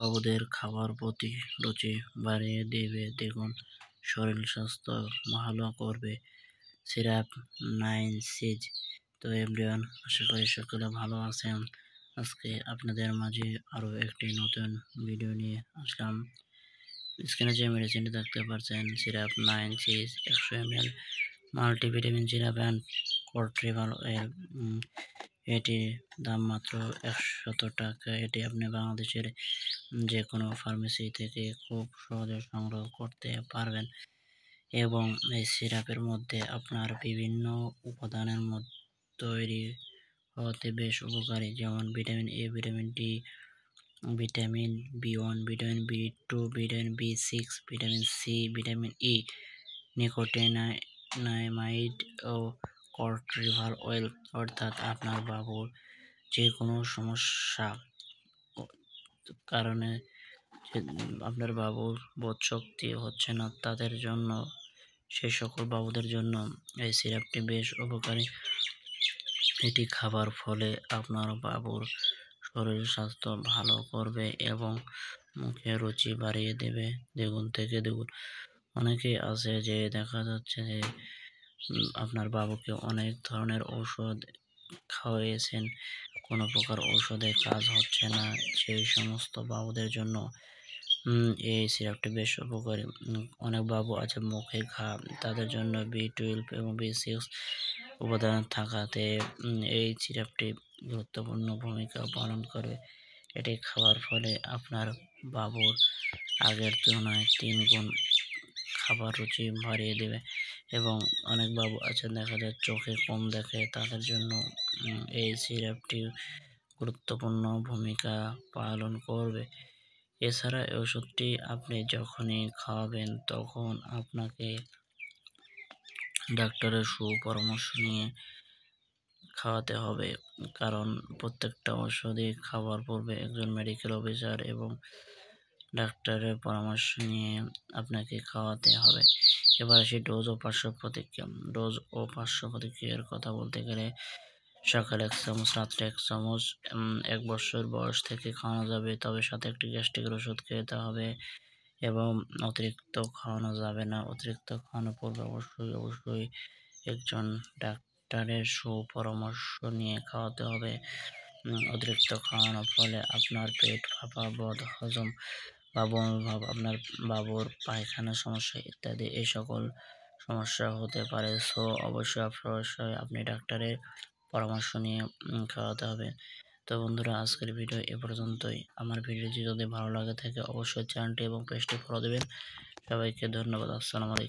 বাবুদের খাবার প্রতি রুচি বাড়িয়ে দেবে, দেখুন শরীর স্বাস্থ্য ভালো করবে সিরাপ 9 সিজ। তো এভরিওয়ান, আশা করি সকলে ভালো আছেন। আজকে আপনাদের মাঝে আরও একটি নতুন ভিডিও নিয়ে আসলাম। স্ক্রিনে যে মেডিসিনটি দেখতে পাচ্ছেন সিরাপ 9 সিজ 100 ml মাল্টিভিটামিন সিরাপ অ্যান্ড কর্ট্রিভাল অয়েল। এটির দাম মাত্র 100 টাকা। এটি আপনি বাংলাদেশের যে কোনো ফার্মেসি থেকে খুব সহজে সংগ্রহ করতে পারবেন এবং এই সিরাপের মধ্যে আপনার বিভিন্ন উপাদানের মধ্যে তৈরি হতে বেশ উপকারী, যেমন vitamin A, vitamin D, vitamin B one, vitamin B two, vitamin বি6, vitamin C, vitamin E, nicotinamide ও কর্ট্রিভাল অয়েল। অর্থাৎ আপনার বাবুর যে কোনো সমস্যা কারণে আপনার বাবুর বোধশক্তি হচ্ছে না, তাদের জন্য, সেই সকল বাবুদের জন্য এই সিরাপটি বেশ উপকারী। এটি খাবার ফলে আপনার বাবুর শরীর স্বাস্থ্য ভালো করবে এবং মুখে রুচি বাড়িয়ে দেবে দ্বিগুণ থেকে দ্বিগুণ। অনেকেই আছে যে দেখা যাচ্ছে যে আপনার বাবুকে অনেক ধরনের ঔষধ খাওয়াইয়েছেন, কোনো প্রকার ঔষধে কাজ হচ্ছে না, সেই সমস্ত বাবুদের জন্য এই সিরাপটি বেশ উপকারী। অনেক বাবু আছে মুখে ঘা, তাদের জন্য বি12 এবং বি6 উপাদান থাকাতে এই সিরাপটি গুরুত্বপূর্ণ ভূমিকা পালন করে। এটি খাওয়ার ফলে আপনার বাবুর আগের তুলনায় 3 গুণ খাবার রুচি বাড়িয়ে দেবে এবং অনেক বাবু আছে দেখা যায় চোখে কম দেখে, তাদের জন্য এই সিরাপটি গুরুত্বপূর্ণ ভূমিকা পালন করবে। এছাড়া এই ওষুধটি আপনি যখনই খাওয়াবেন তখন আপনাকে ডাক্তারের সুপরামর্শ নিয়ে খাওয়াতে হবে, কারণ প্রত্যেকটা ওষুধই খাওয়ার পূর্বে একজন মেডিকেল অফিসার এবং ডাক্তারের পরামর্শ নিয়ে আপনাকে খাওয়াতে হবে। এবার আসি ডোজ ও পার্শ্ব প্রতিক্রিয়া। ডোজ ও পার্শ্ব প্রতিক্রিয়ার কথা বলতে গেলে সকালে 1 চামচ, রাত্রে 1 চামচ 1 বছর বয়স থেকে খাওয়ানো যাবে, তবে সাথে একটি গ্যাস্ট্রিকের ওষুধ খেতে হবে এবং অতিরিক্ত খাওয়ানো যাবে না। অতিরিক্ত খাওয়ানোর পূর্বে অবশ্যই একজন ডাক্তারের সুপরামর্শ নিয়ে খাওয়াতে হবে। অতিরিক্ত খাওয়ানোর ফলে আপনার পেট ফাঁপা, বদহজম বা বমিভাব, আপনার বাবুর পায়খানার সমস্যা ইত্যাদি এই সকল সমস্যা হতে পারে। সো অবশ্যই আপনি ডাক্তারের পরামর্শ নিয়ে খাওয়াতে হবে। তো বন্ধুরা, আজকের ভিডিও এ পর্যন্তই। আমার ভিডিওটি যদি ভালো লাগে থাকে অবশ্যই চ্যানেলটি এবং পেজটি ফলো দেবেন। সবাইকে ধন্যবাদ। আসসালামু আলাইকুম।